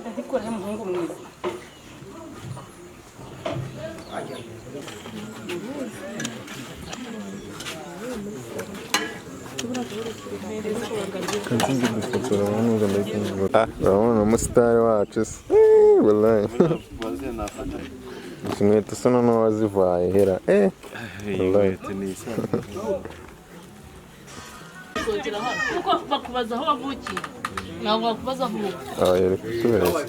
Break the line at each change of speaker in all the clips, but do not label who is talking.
ariko ari umuhungu mwiza.
Urabona umusitari wacu se wallahi inkweto se noneho wazivaye hera wallahi
kuko bakubaza aho wavukiye ntabwo bakubaza aho uba
yereka tubereze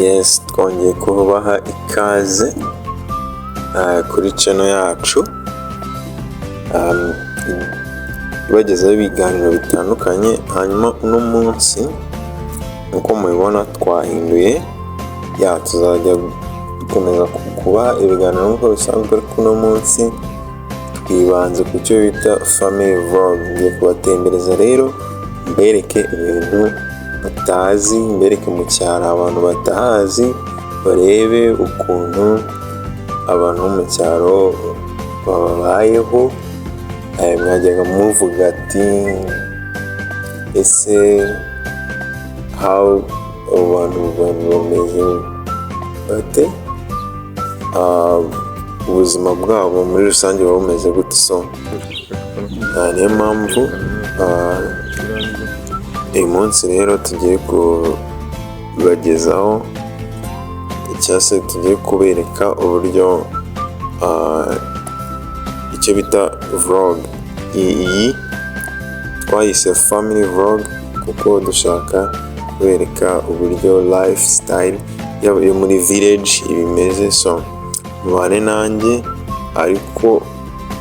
yes twongeye kubaha ikaze kuri channel yacu ibagezaho ibiganiro bitandukanye. Hanyuma uno munsi uko mubibona twahinduye tuzajya dukomeza kubaha ibiganiro nk'uko bisanzwe, ariko uno munsi twibanze ku cyo bita family vlog. Ngiye kubatembereza rero mbereke ibintu mutazi, mbereke mu cyaro abantu batahazi, barebe ukuntu abantu bo mu cyaro babayeho. Mwajyaga muvuga ati ese how abantu bameze bate, ubuzima bwabo muri rusange buba bumeze gute. So niyo mpamvu uyu munsi rero tugiye kubagezaho cyangwa se tugiye kubereka uburyo icyo bita vlog. Iyi twayise family vlog kuko dushaka kubereka uburyo lifestyle yo muri village ibimeze. So mubane nanjye, ariko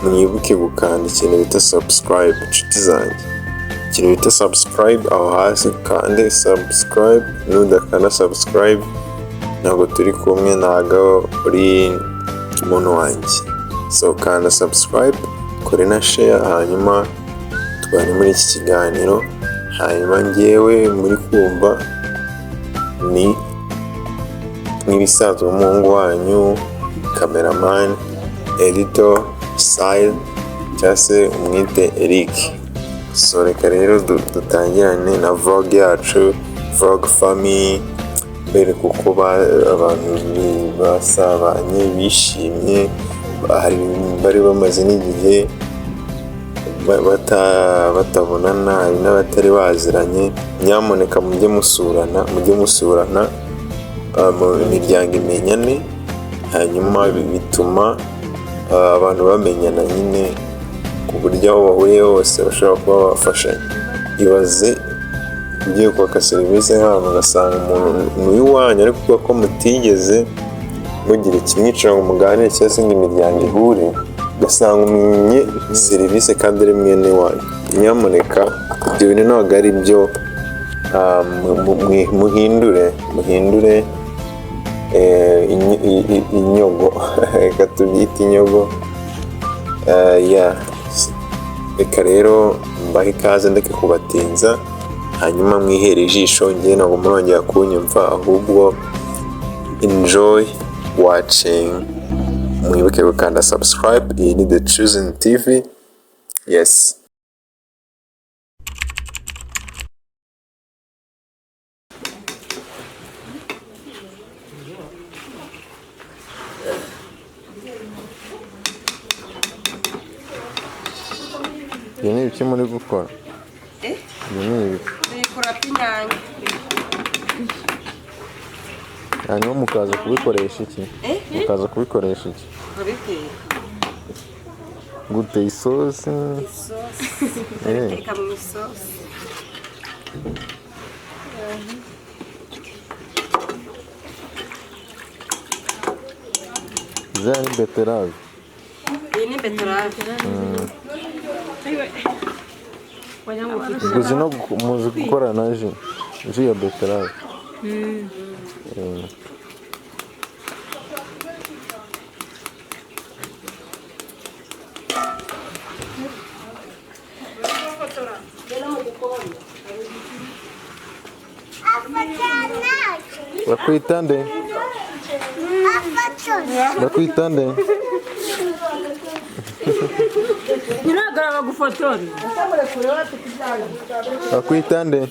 mwibuke gukanda ikintu bita subscribe. Inshuti zanjye, ikintu bita subscribe aho hasi, kandi subscribe. Nudakanda subscribe ntabwo turi kumwe, ntabwo uri umuntu wanjye. So kanda subscribe, kore na share, hanyuma tubane muri iki kiganiro. Hanyuma ngewe muri kumva ni nk'ibisanzwe umuhungu wanyu, cameraman, editor, style, cyangwa se umwite Eric. So reka rero dutangirane na vlog yacu, vlog family. Mbere kuko abantu basabanye bishimye, bari bamaze n'igihe batabonana, hari n'abatari baziranye. Nyamuneka mujye musurana mu miryango imenyane, hanyuma bituma abantu bamenyana nyine ku buryo aho bahuriye hose bashobora kuba bafashanya. Ibaze ugiye kwaka serivisi nk'ahantu ugasanga umuntu n'uwanyu ariko kuko ko mutigeze mugira ikimwicara ngo muganire cyangwa se ngo imiryango ihure, ugasanga umenye serivisi kandi ari mwene wanyu. Nyamuneka ibyo bintu ntabwo ari byo, muhindure inyogo reka tubyite inyogo. Reka rero mbahe ikaze, ndeke kubatinza, hanyuma mwihere ijisho. Njye ntabwo murongera kunyumva, ahubwo enjoy watching. Mwibuke gukanda subscribe. Iyi ni The Chosen TV. Yes. Ibi ni ibiki muri gukora? Ibi ni ibiki?
kurata inyanya.
Hanyuma mukaza kubikoresha iki? Mukaza kubikoresha iki?
Babiteka.
Gute isosi?
Babiteka mu isosi.
Zari beterave.
Iyi ni beterave.
Guzi no muzi gukora na ji ya beterave. Bakwita nde? Bakwita nde?
Nyiragarama gufotora.
Bakwita nde?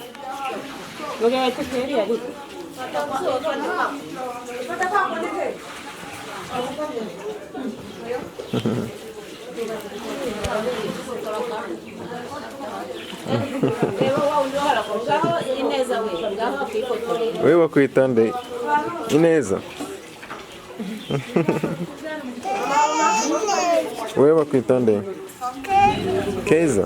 Wewe bakwita nde? Ineza. Wewe bakwita nde? Keza.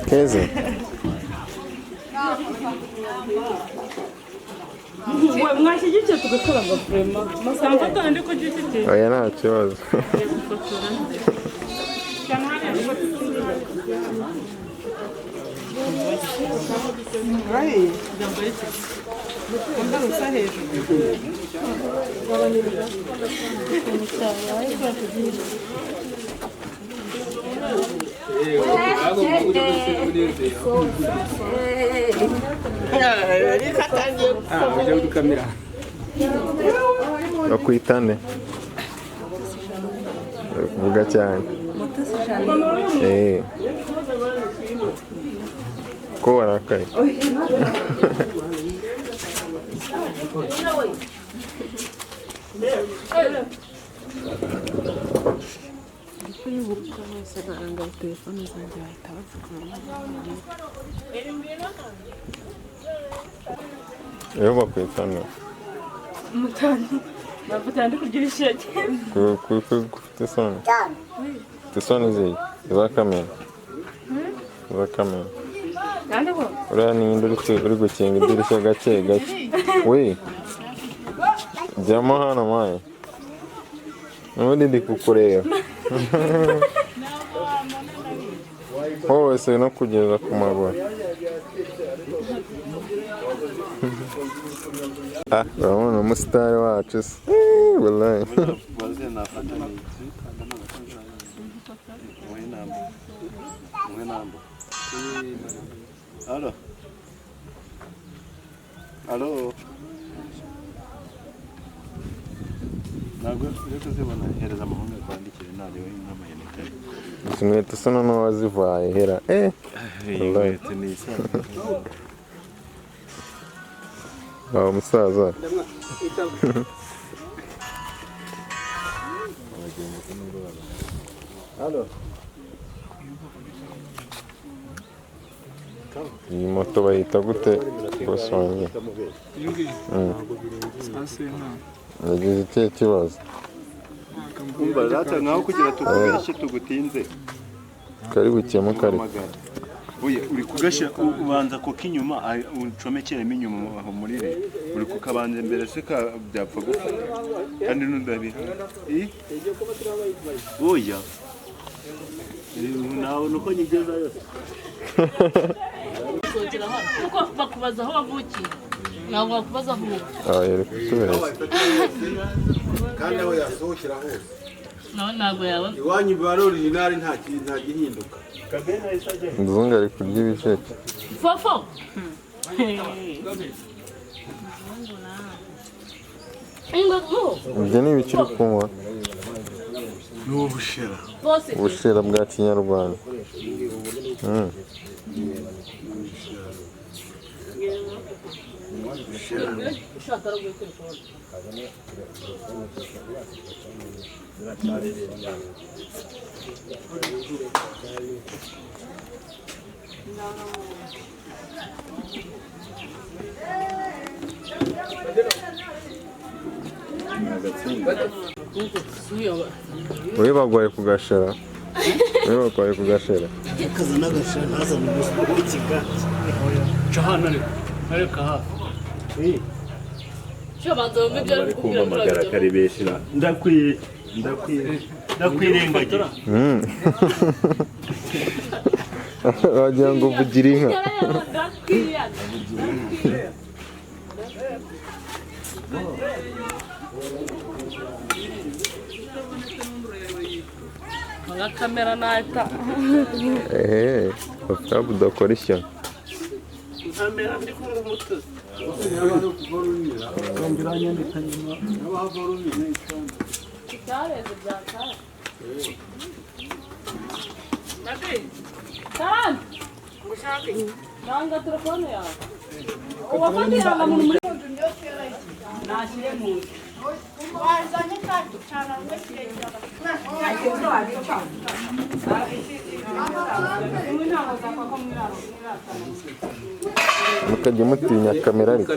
Keza.
Mwashyigikiye tugakora ngo vrema. Masamba kandi ko gifite.
Oya nta kibazo. Bakwita nde? Kuvuga cyane. Ko warakaye. Eyo bakwita nde?
Mutazi. Bavuga ndi kugira isheke.
Tisoni. Tisoni zi. Za kamera. Za kamera.
Kandi ko.
Uriya ni indi uri gukinga idirishya gake gake. We. Jyamo hano maye. Nubundi ndi kukureba. Hose no kugeza ku maguru. Urabona umusitari wacu se. Wallahi.
Alo. Alo. Ntabwo uri kuzibona hereza amahanga kwandikira ntareba n'amayenekare.
Inkweto se noneho wazivaye hera.
Inkweto ni isaha.
Aho musaza.
Alo.
Iyi moto bayita gute? Bose wanjye. Nagize ikihe kibazo?
Umva rata nkaho kugira tukubeshye tugutinze.
Kari bukemuka ariko.
Oya uri kugashyira ubanza ko k'inyuma ucomekeremo inyuma aho muri re. Uri kukabanza imbere se ka byapfa gufata. Kandi n'undabiha. Oya. Nawe nuko nyigeza yose.
Kuko bakubaza aho wavukiye. Ntabwo bakubaza aho uba.
Yari kutubeshya.
Kandi aho yasohokera hose.
Ntabwo yaba.
Iwanyu biba original nta gihinduka.
Muzungu ari kurya ibisheke.
Fofo.
Ibyo ni ibikiri kunywa.
Ni ubushera.
Ubushera bwa kinyarwanda. Wewe bagwaye kugashera. Wewe bagwaye kugashera.
Kaza nagashera nazana ubukiga.
Cahana areka hafi.
Shabanza umubyeyi ari
kumva amagara karibeshira. Ndakwirengagira.
Wagira ngo uvugire inka.
Nka kamera nahita.
Bapfa kudakora ishyano.
Kamera ndi kumwe n'umutuzi. Icyareze byakara. Nabi. Tan. Mushaki. Nanga telefone yawe. Uwafatira na muntu muri nashyire mu wazanye kandi cyana wese
mukajya mutinya kamera ariko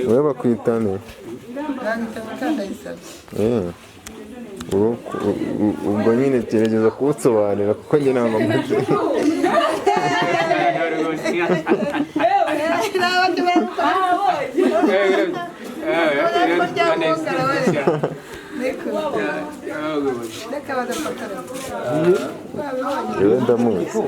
wowe bakwitane ubwo nyine gerageza kuwusobanura kuko njye ntabwo mutse yewe ndamuzi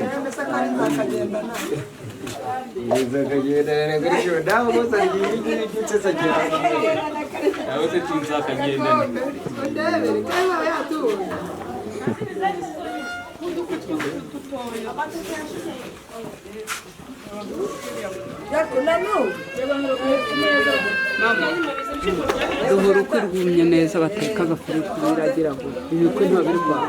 duhora uko rwumye neza bateka agafuri kubiragira ngo ibikwe ntibabiri kwawe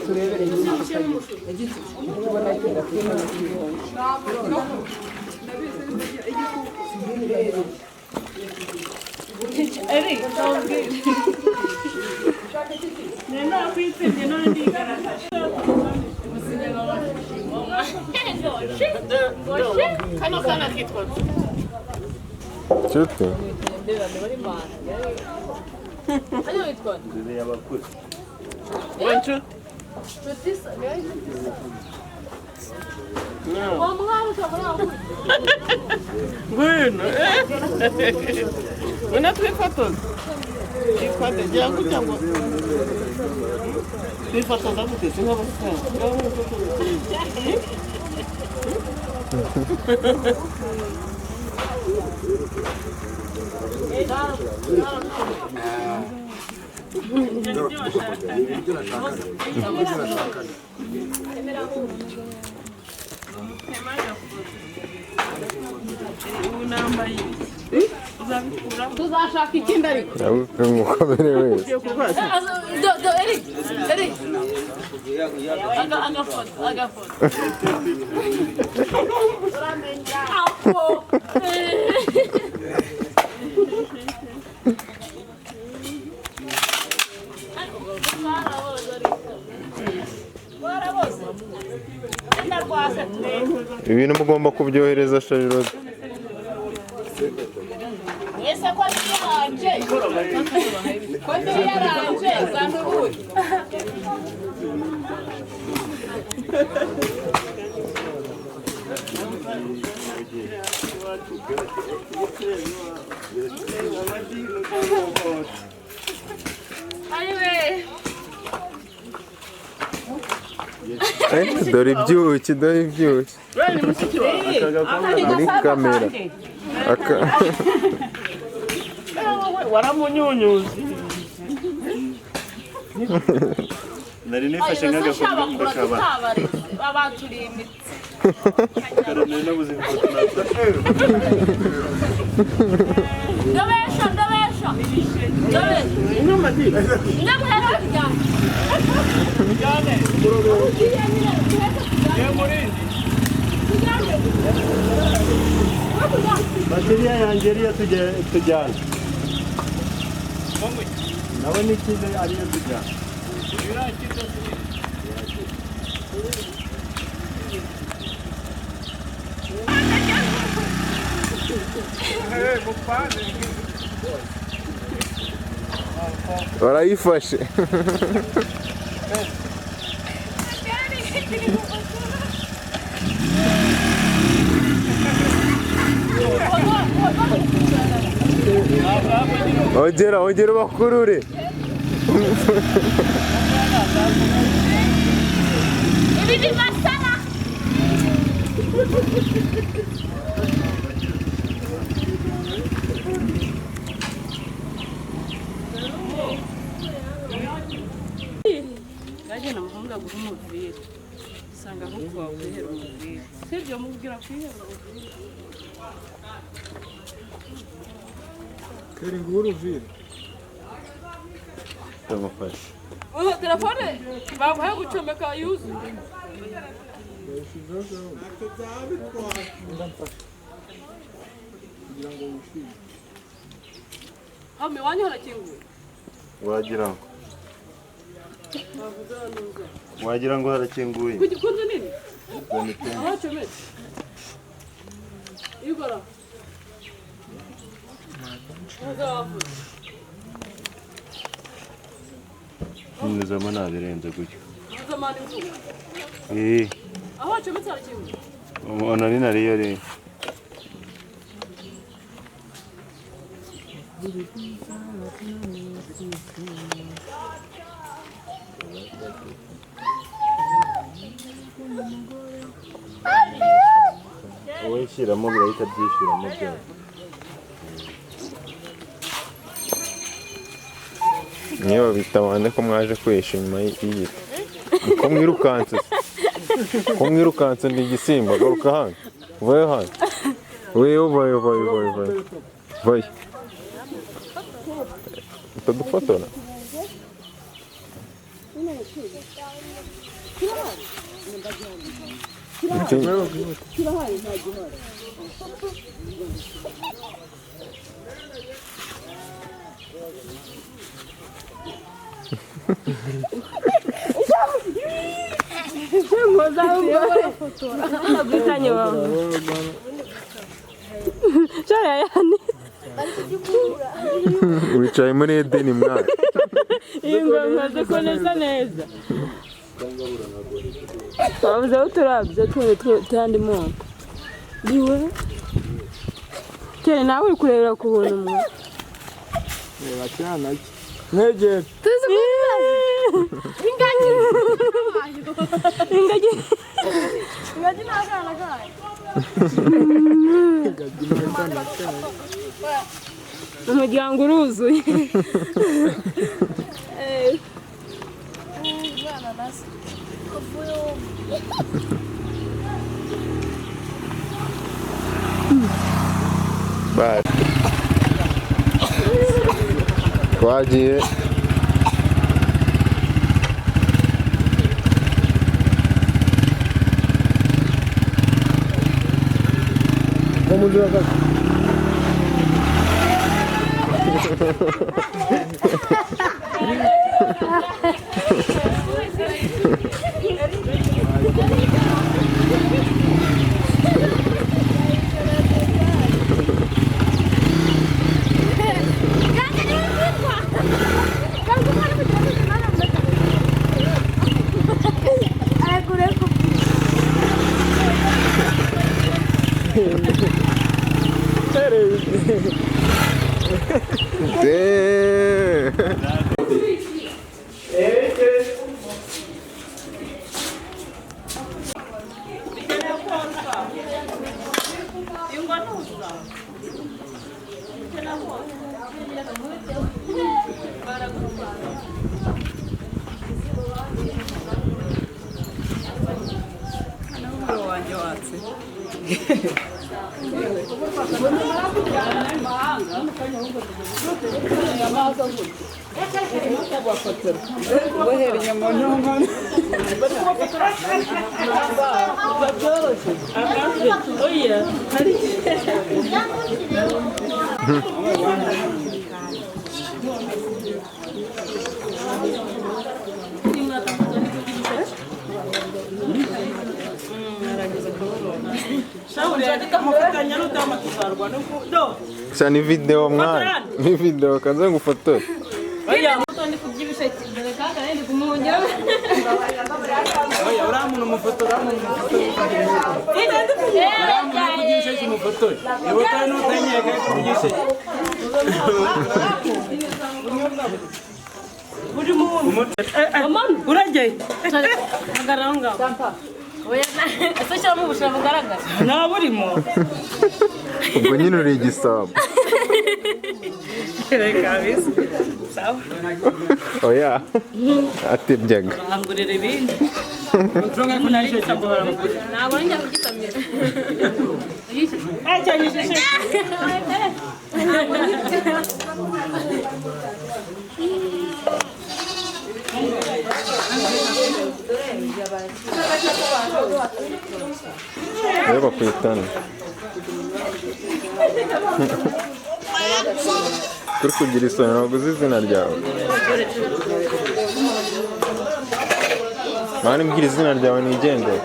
turebere nyuma
kano kana kitwa
nshuti
ayo witwa
Dore y'abakuze.
wencu ngwino ngwino twifotoza twifate gira ngo cyangwa twifotoza gute sinabasanga tuzashaka ikindi ariko
mukomere wese
agafoto
ibintu mugomba kubyohereza Charlotte
ese ko yaranje ko yaranje zanduye
dore ibyuki muri kamera
waramunyunyuzi
Nari nifashe nk'agafoto mbakaba.
abaturiye imitsi
Karone nabuze ifoto natwe.
ndabesha inyuma di ndabwira cyane
Bateria yanjye ariyo tujyana. Nawe n'ikize ariyo tujyana.
barayifashe ongera ubakurure
ibi basa wasanga ahubwo wakwihera umubwira sibyo mubwira kwihera
kera inguru uvire
ndamufasha
telefone baguhaye gucomeka yuzuye hame wanyu harakinguye
wagira ngo harakinguye
kunzu nini aho cometse igora
nizama nabirenze gutyo
zamani mvuga aho cometse harakinguye
ona ni nariyo rero wowe shyiramo birahita byishyuramo byose
niyo babita ko mwaje kwesha inyuma y'igiti ko mwirukanse ndi igisimba garuka hano vayo hano vayo utadufotora wicaye muri Edeni mwana
ingoma ko neza neza bavuze uturabyo twandi mu diwe cyane nawe uri kurebera ku buntu mwe
reba cyana mwegere
ingagi nakana kayo umuryango uruzuye
twagiye Sa ni video mwana ni video kanza ngufotore
oya mutondi kubyibisha cyane kaka ndi kumunja
oya uramuntu umufotora kugisha cy'umufotora yewe kandi utanyeka kugisha
buri muntu amani urajye agarara ngaho oya ese cyangwa ubusha bugaragara nta burimo
ubwo nyine uri igisabo
reka bise sawa
oya atebyaga
angurira ibindi
Nshonga kunarisha bora.
Ntabwo njya kugitamira. Cyane cyane.
Reba kwitana. Turi kugira isoni ntabwo uzi izina ryawe. Mani mbwira izina ryawe nigendere.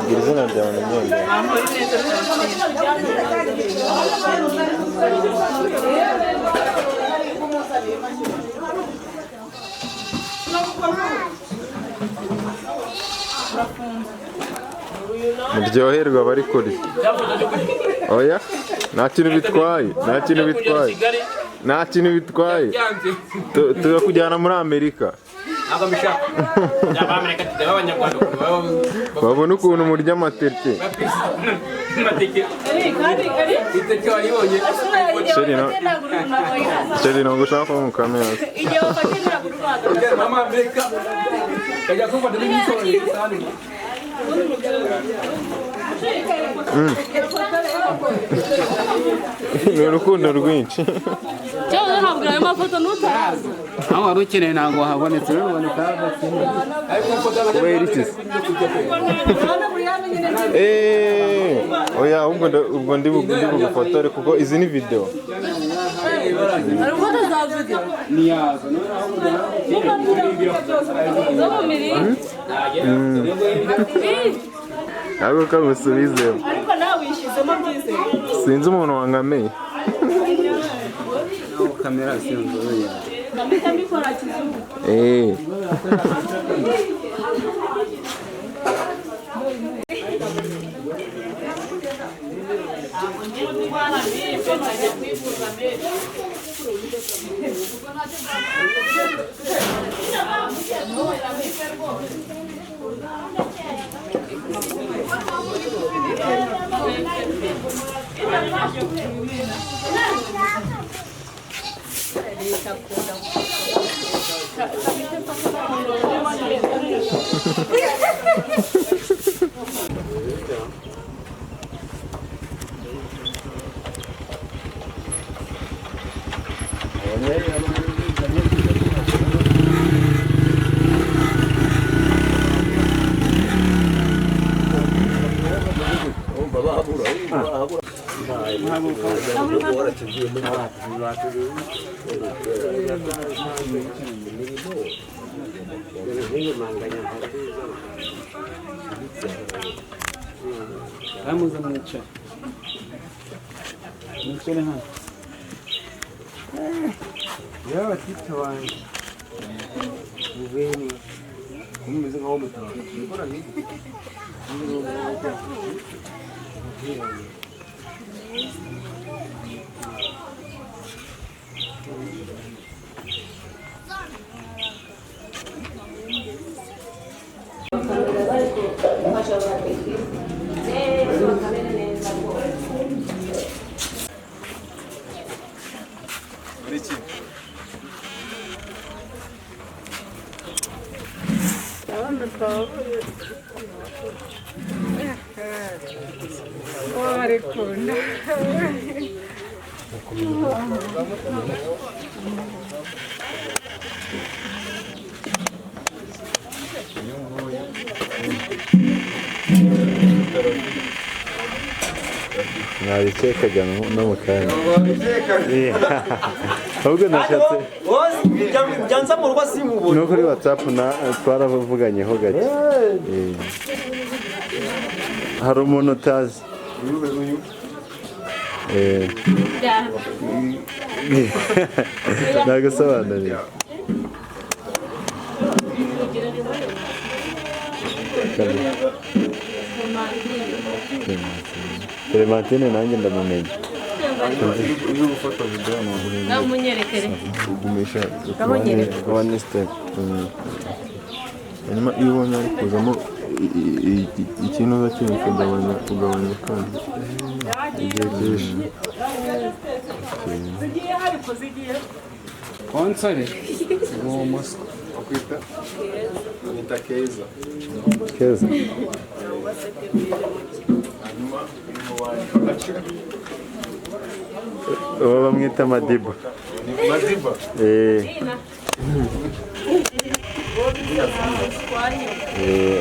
Mbwira izina ryawe nigendere. Muryoherwa bari kurya. Oya, nta kintu bitwaye, nta kintu bitwaye. Nta kintu bitwaye. Turakujyana muri Amerika. Babona ukuntu murya amateke. Sheri ntabwo ushaka ko mu kamera. Ni urukundo rwinshi.
Cyangwa ntabwo ayo mafoto nutazi.
Aho wari ukeneye ntabwo wahabonetse uraboneka hadakeneye.
Kubera iki se? Oya ubwo ndi bugufotore kuko izi ni video.
Hari foto za video.
Ni yazo.
Ntabwo kamusubizeho.
Ariko nawe wishyizemo byize.
Sinzi umuntu wangameye.
Kamera sinzo ya.
Ndamika mbikora kizungu.
Vamos a mucha. Mucha le han. Ya batita wanjye. Ubeni. Kumeze nkaho mutazi. Nikora niki?
Nabitekaga no mu kanya. Ahubwo nashatse.
Byanza mu rugo simubona.
No kuri WhatsApp twaravuganyeho gake. Hari umuntu utazi. Nagasobanurira. Clementine nanjye ndamumenye. Iyo gufata video n'uburenganzira.
Namunyerekere.
Ugumisha one step. Hanyuma iyo ubonye ari kuzamo ikintu uzakina kugabanya kandi. Igihe cyinshi.
Konsole. Uwo muswa.
bakwita nita Keza.
Keza.
Hanyuma mu bantu bacira
Uwo bamwita Madiba.
Madiba.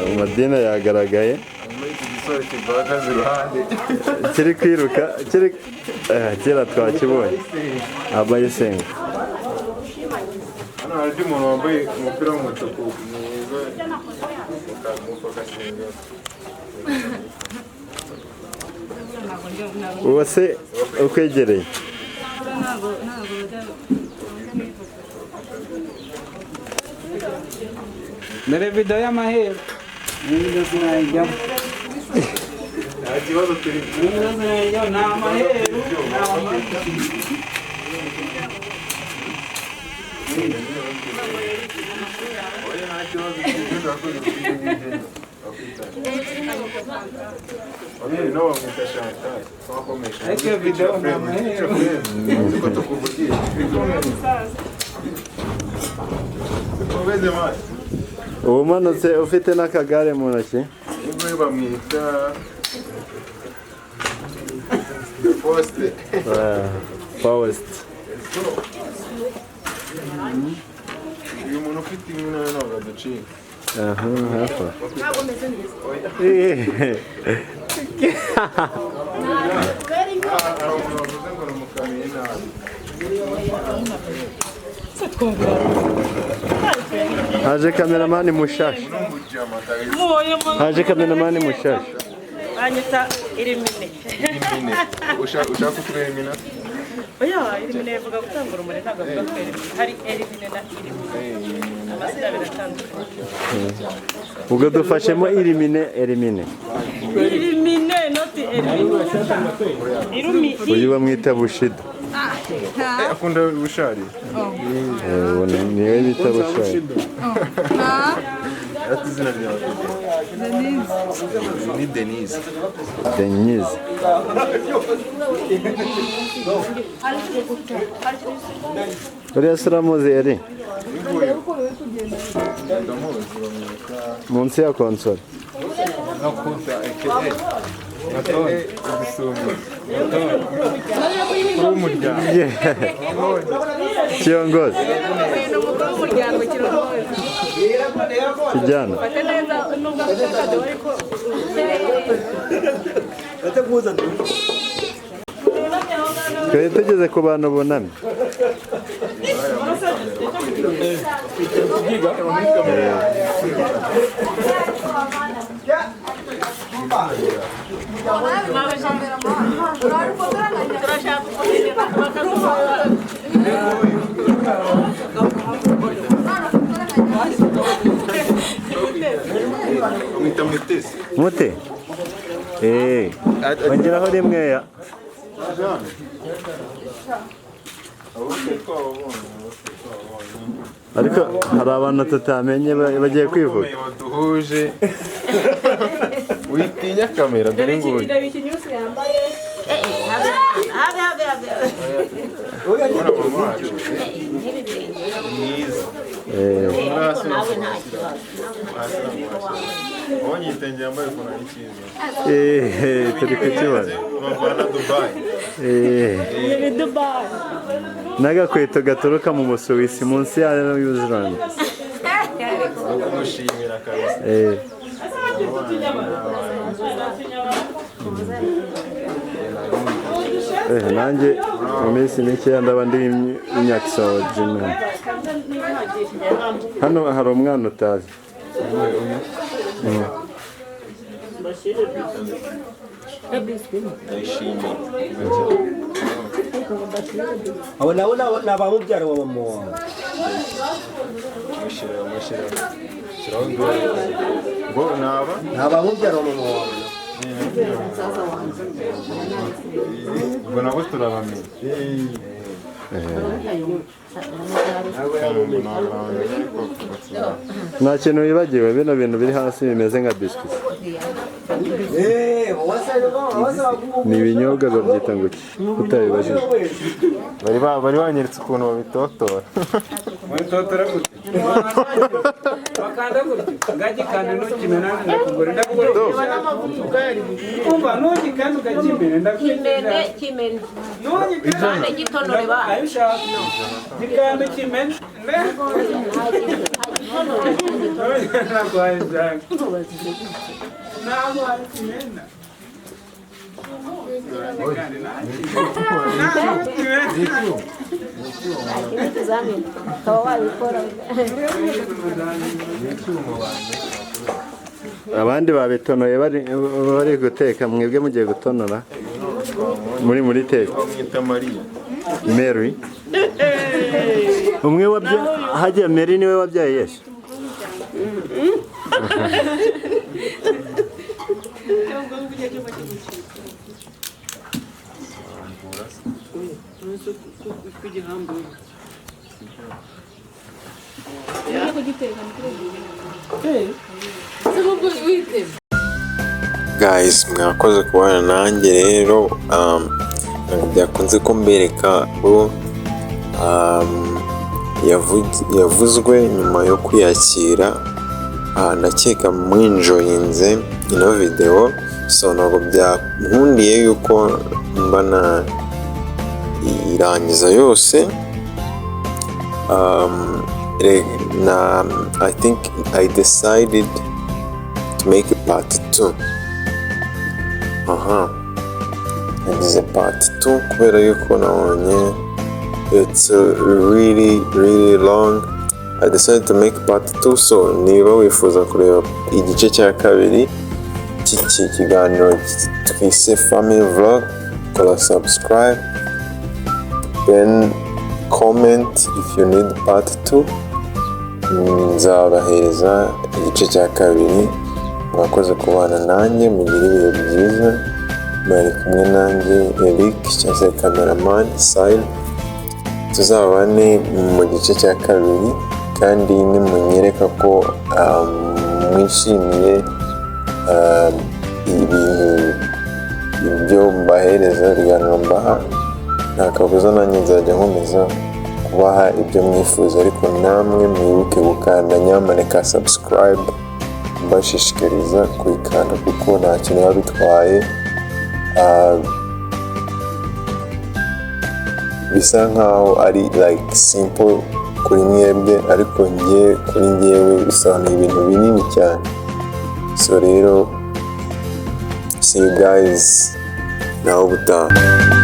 Amadina yagaragaye.
Igisore kibagaze iruhande.
Kiri kwiruka, kera twakibonye. Abayisenga.
Hano hari umuntu wambaye umupira w'umutuku mwiza.
Uwo se ukwegereye?
Mere video y'amahero. Video sinayijyamo.
Nta kibazo turi.
Video sinayijyamo nta mahero.
Umanutse ufite n'akagare mu ntoki?
Nibwo bamwita Poste.
Post.
Uyu muntu ufite inkina ntabwo aduciye.
Aha, hafa. Haje kameramani mushasha. Haje kameramani mushasha.
Anyita Irimine.
Ushaka kutureba imina?
Oya, Irimine yavuga gutanga urumuri ntabwo avuga ko Irimine. Hari Irimine na Irimine. Amazina biratandukanye.
Ubwo dufashemo Irimine.
Irimine, not Irimine.
Uyu bamwita Bushido.
Akunda bushari.
Niwe bita Bushari.
Ati izina ryawe. Ni Denise.
Denise. Uriya se uramuzi Eri? Munsi ya konsole. Kiongozi. Kijana. Twari tugeze ku bantu bunamye. Mute? Ongeraho rimwe ya. Ariko hari abantu tutamenye bagiye kwivuga.
Duhuje. Witinya kamera dore nguyu.
Turi ku kibazo.
Dubai.
N'agakweto gaturuka mu Busuwisi munsi ya New Zealand.
Umushimira kabisa.
Nanjye mu minsi mikeya ndaba ndi Inyakisoje. Hano hari umwana utazi.
Abo nabo ni abamubyaro wa mama wawe. Ni abamubyaro wa mama wawe.
Ubwo nabo turabamenya.
nta kintu wibagiwe bino bintu biri hasi bimeze nka biscuit ni ibinyobwa babyita ngo iki utabibagiwe bari banyeretse ukuntu babitotora
babitotora gute bakanda gute ngagikanda ntukimena ndakugura umva ntukikanda ukakimena ndakugura
kimene ntukikanda gitonore ba
gikanda kimena
abandi babitonoye bari guteka mwebwe mugiye gutonora muri teka Mary umwe hajya Mary niwe wabyaye Yesu
guys mwakoze kubana nanjye rero ntabwo byakunze ko mbereka bo yavuzwe nyuma yo kwiyakira ndakeka mwinjoyinze ino video so ntabwo byankundiye yuko mbana irangiza yose I think I decided to make a part 2 nagize part 2 kubera yuko nabonye it's really long. I decided to make part 2 so niba wifuza kureba igice cya kabiri cy'iki kiganiro twise family vlog kora subscribe then comment if you need part 2 nzabahereza igice cya kabiri. Mwakoze kubana nanjye mugire ibihe byiza bari kumwe nanjye Eric cyangwa se cameraman Sile tuzabane mu gice cya kabiri kandi nimunyereka ko mwishimiye ibyo mbahereza ibiganiro mbaha nta kabuza nanjye nzajya nkomeza kubaha ibyo mwifuza ariko namwe mwibuke gukanda nyamuneka subscribe mbashishikariza kuyikanda kuko nta kintu biba bitwaye bisa nkaho ari like simple kuri mwebwe ariko kuri njyewe bisobanuye ibintu binini cyane so rero see you guys naho ubutaha.